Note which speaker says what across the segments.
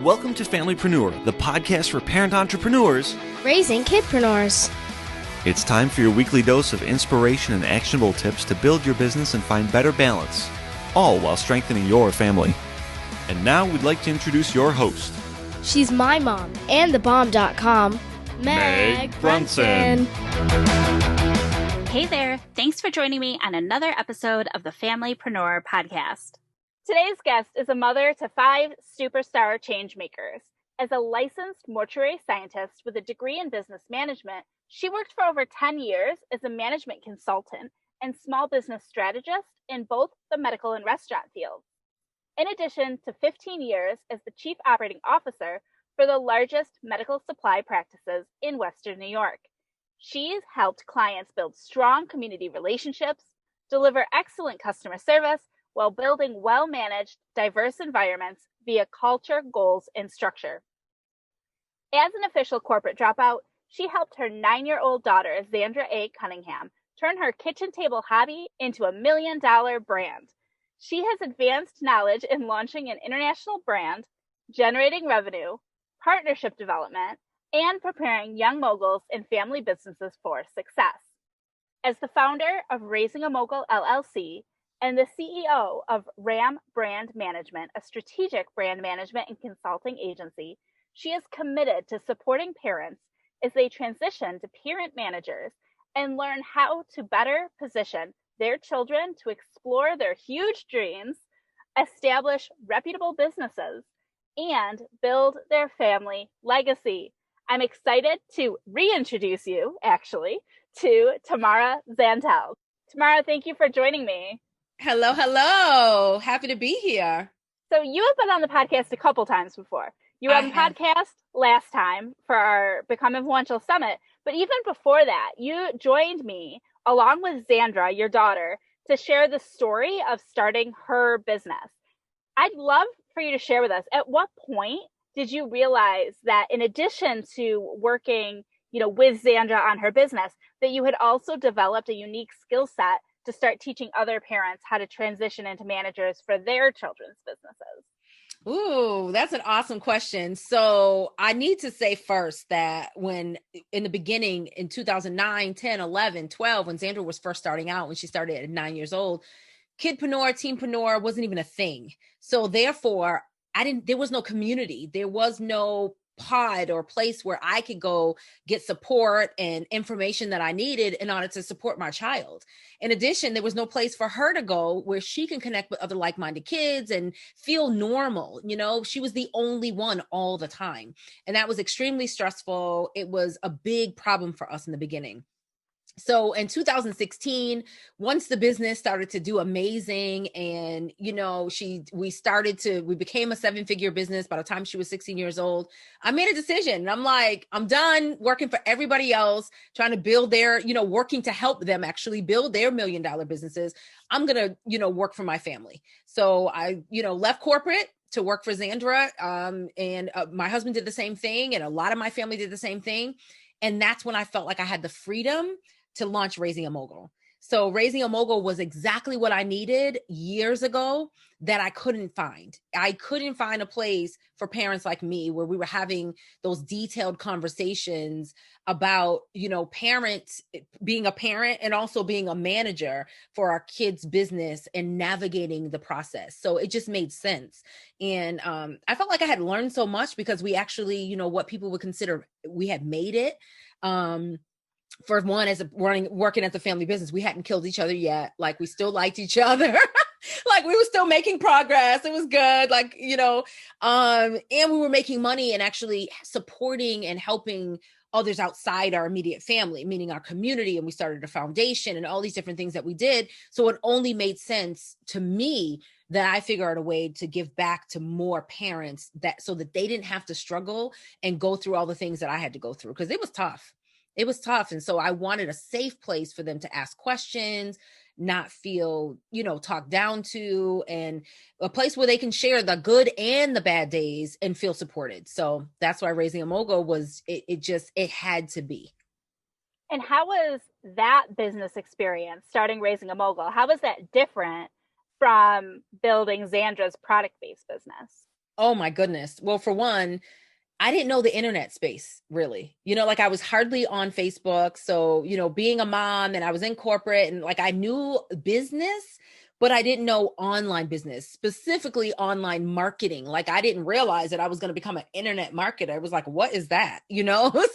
Speaker 1: Welcome to Familypreneur, the podcast for parent entrepreneurs
Speaker 2: raising kidpreneurs.
Speaker 1: It's time for your weekly dose of inspiration and actionable tips to build your business and find better balance, all while strengthening your family. And now we'd like to introduce your host.
Speaker 2: She's my mom and thebomb.com,
Speaker 1: Meg Brunson.
Speaker 3: Hey there, thanks for joining me on another episode of the Familypreneur podcast. Today's guest is a mother to 5 superstar changemakers. As a licensed mortuary scientist with a degree in business management, she worked for over 10 years as a management consultant and small business strategist in both the medical and restaurant fields. In addition to 15 years as the chief operating officer for the largest medical supply practices in Western New York. She's helped clients build strong community relationships, deliver excellent customer service, while building well-managed, diverse environments via culture, goals, and structure. As an official corporate dropout, she helped her 9-year-old daughter, Zandra A. Cunningham, turn her kitchen table hobby into a $1 million brand. She has advanced knowledge in launching an international brand, generating revenue, partnership development, and preparing young moguls and family businesses for success. As the founder of Raising a Mogul LLC, and the CEO of RAM Brand Management, a strategic brand management and consulting agency, she is committed to supporting parents as they transition to parent managers and learn how to better position their children to explore their huge dreams, establish reputable businesses, and build their family legacy. I'm excited to reintroduce you, actually, to Tamara Zantell. Tamara, thank you for joining me.
Speaker 4: Hello. Happy to be here.
Speaker 3: So you have been on the podcast a couple times before. You were on the podcast last time for our Become Influential Summit, but even before that, you joined me along with Zandra, your daughter, to share the story of starting her business. I'd love for you to share with us, at what point did you realize that in addition to working, with Zandra on her business, that you had also developed a unique skill set to start teaching other parents how to transition into managers for their children's businesses?
Speaker 4: Ooh, that's an awesome question. So I need to say first that when in the beginning in 2009, 10, 11, 12, when Zandra was first starting out, when she started at 9 years old, kidpreneur, teenpreneur wasn't even a thing. So therefore, there was no community. There was no pod or place where I could go get support and information that I needed in order to support my child. In addition, there was no place for her to go where she can connect with other like-minded kids and feel normal. She was the only one all the time. And that was extremely stressful. It was a big problem for us in the beginning. So in 2016, once the business started to do amazing and, we became a 7-figure business by the time she was 16 years old, I made a decision. And I'm like, I'm done working for everybody else, trying to build their, working to help them actually build their $1 million businesses. I'm going to, work for my family. So I, left corporate to work for Zandra. And my husband did the same thing. And a lot of my family did the same thing. And that's when I felt like I had the freedom to launch Raising a Mogul. So Raising a Mogul was exactly what I needed years ago that I couldn't find. I couldn't find a place for parents like me where we were having those detailed conversations about, parents being a parent and also being a manager for our kids' business and navigating the process. So it just made sense. And I felt like I had learned so much because we actually, what people would consider, we had made it. For one, working as a family business, we hadn't killed each other yet. Like we still liked each other. Like we were still making progress. It was good. And we were making money and actually supporting and helping others outside our immediate family, meaning our community. And we started a foundation and all these different things that we did. So it only made sense to me that I figured out a way to give back to more parents so that they didn't have to struggle and go through all the things that I had to go through, because it was tough. It was tough. And so I wanted a safe place for them to ask questions, not feel, talked down to, and a place where they can share the good and the bad days and feel supported. So that's why Raising a Mogul it had to be.
Speaker 3: And how was that business experience, starting Raising a Mogul? How was that different from building Zandra's product-based business?
Speaker 4: Oh my goodness. Well, for one, I didn't know the internet space really. Like I was hardly on Facebook. So, being a mom and I was in corporate and like I knew business, but I didn't know online business, specifically online marketing. Like I didn't realize that I was going to become an internet marketer. I was like, what is that?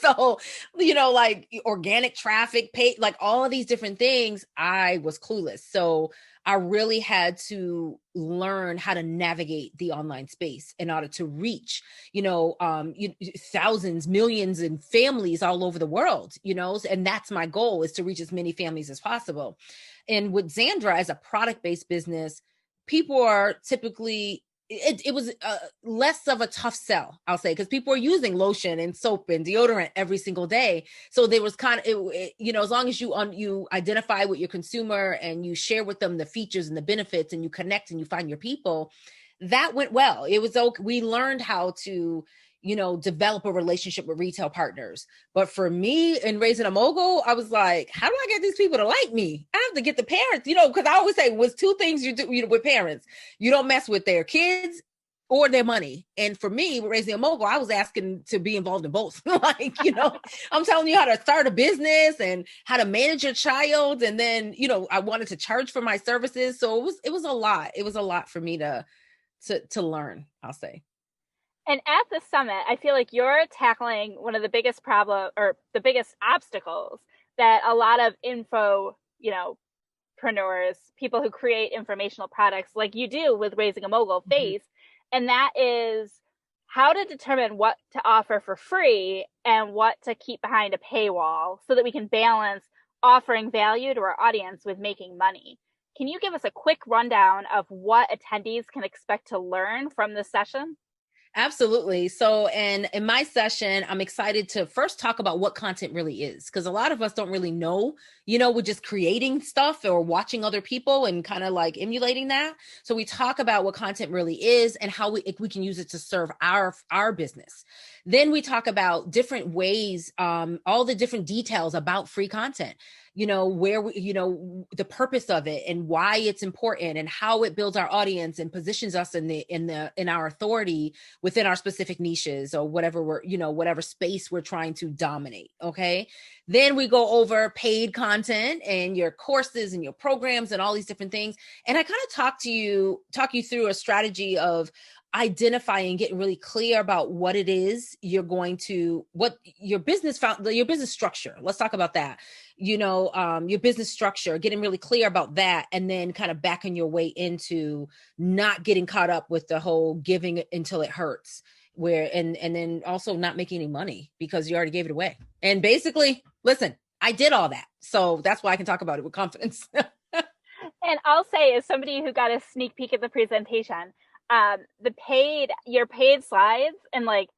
Speaker 4: So, like organic traffic, pay, like all of these different things, I was clueless. So I really had to learn how to navigate the online space in order to reach thousands, millions, and families all over the world, and that's my goal, is to reach as many families as possible. And with Xandra, as a product-based business, people are typically, it was less of a tough sell, I'll say, because people are using lotion and soap and deodorant every single day. So there was kind of, as long as you identify with your consumer and you share with them the features and the benefits and you connect and you find your people, that went well. It was okay. We learned how to, develop a relationship with retail partners. But for me in raising a mogul, I was like, how do I get these people to like me? I have to get the parents, because I always say was two things you do with parents. You don't mess with their kids or their money. And for me, with raising a mogul, I was asking to be involved in both. I'm telling you how to start a business and how to manage your child. And then, I wanted to charge for my services. So it was a lot. It was a lot for me to learn, I'll say.
Speaker 3: And at the summit, I feel like you're tackling one of the biggest the biggest obstacles that a lot of preneurs, people who create informational products like you do with Raising a Mogul face. And that is how to determine what to offer for free and what to keep behind a paywall so that we can balance offering value to our audience with making money. Can you give us a quick rundown of what attendees can expect to learn from this session?
Speaker 4: Absolutely. So, and in my session, I'm excited to first talk about what content really is, because a lot of us don't really know, we're just creating stuff or watching other people and kind of like emulating that. So we talk about what content really is and how we can use it to serve our business. Then we talk about different ways, all the different details about free content, where the purpose of it and why it's important and how it builds our audience and positions us in our authority within our specific niches or whatever whatever space we're trying to dominate. Okay. Then we go over paid content and your courses and your programs and all these different things. And I kind of talk you through a strategy of identifying and getting really clear about what it is you're going to, what your business structure. Let's talk about that. Your business structure, getting really clear about that, and then kind of backing your way into not getting caught up with the whole giving until it hurts, and then also not making any money because you already gave it away. And basically, listen, I did all that. So that's why I can talk about it with confidence.
Speaker 3: And I'll say, as somebody who got a sneak peek at the presentation, your paid slides and like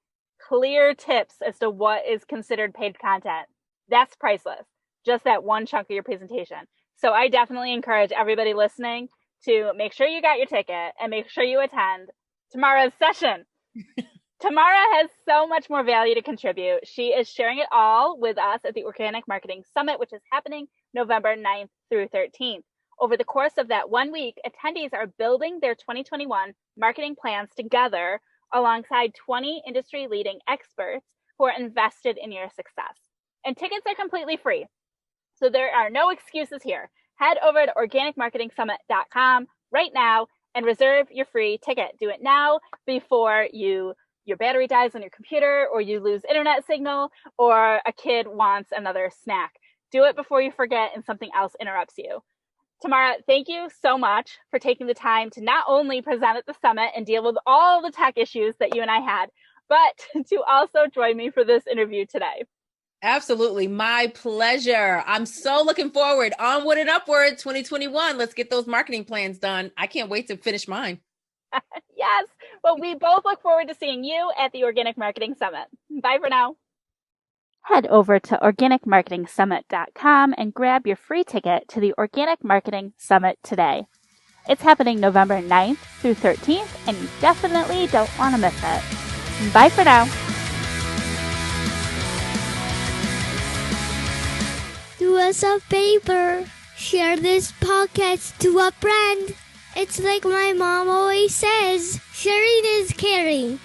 Speaker 3: clear tips as to what is considered paid content, that's priceless. Just that one chunk of your presentation. So I definitely encourage everybody listening to make sure you got your ticket and make sure you attend Tamara's session. Tamara has so much more value to contribute. She is sharing it all with us at the Organic Marketing Summit, which is happening November 9th through 13th. Over the course of that 1 week, attendees are building their 2021 marketing plans together alongside 20 industry-leading experts who are invested in your success. And tickets are completely free. So there are no excuses here. Head over to organicmarketingsummit.com right now and reserve your free ticket. Do it now before your battery dies on your computer, or you lose internet signal, or a kid wants another snack. Do it before you forget and something else interrupts you. Tamara, thank you so much for taking the time to not only present at the summit and deal with all the tech issues that you and I had, but to also join me for this interview today.
Speaker 4: Absolutely. My pleasure. I'm so looking forward. Onward and upward 2021. Let's get those marketing plans done. I can't wait to finish mine.
Speaker 3: Yes. Well, we both look forward to seeing you at the Organic Marketing Summit. Bye for now. Head over to organicmarketingsummit.com and grab your free ticket to the Organic Marketing Summit today. It's happening November 9th through 13th, and you definitely don't want to miss it. Bye for now.
Speaker 2: Do us a favor. Share this podcast to a friend
Speaker 5: It's like my mom always says, sharing is caring.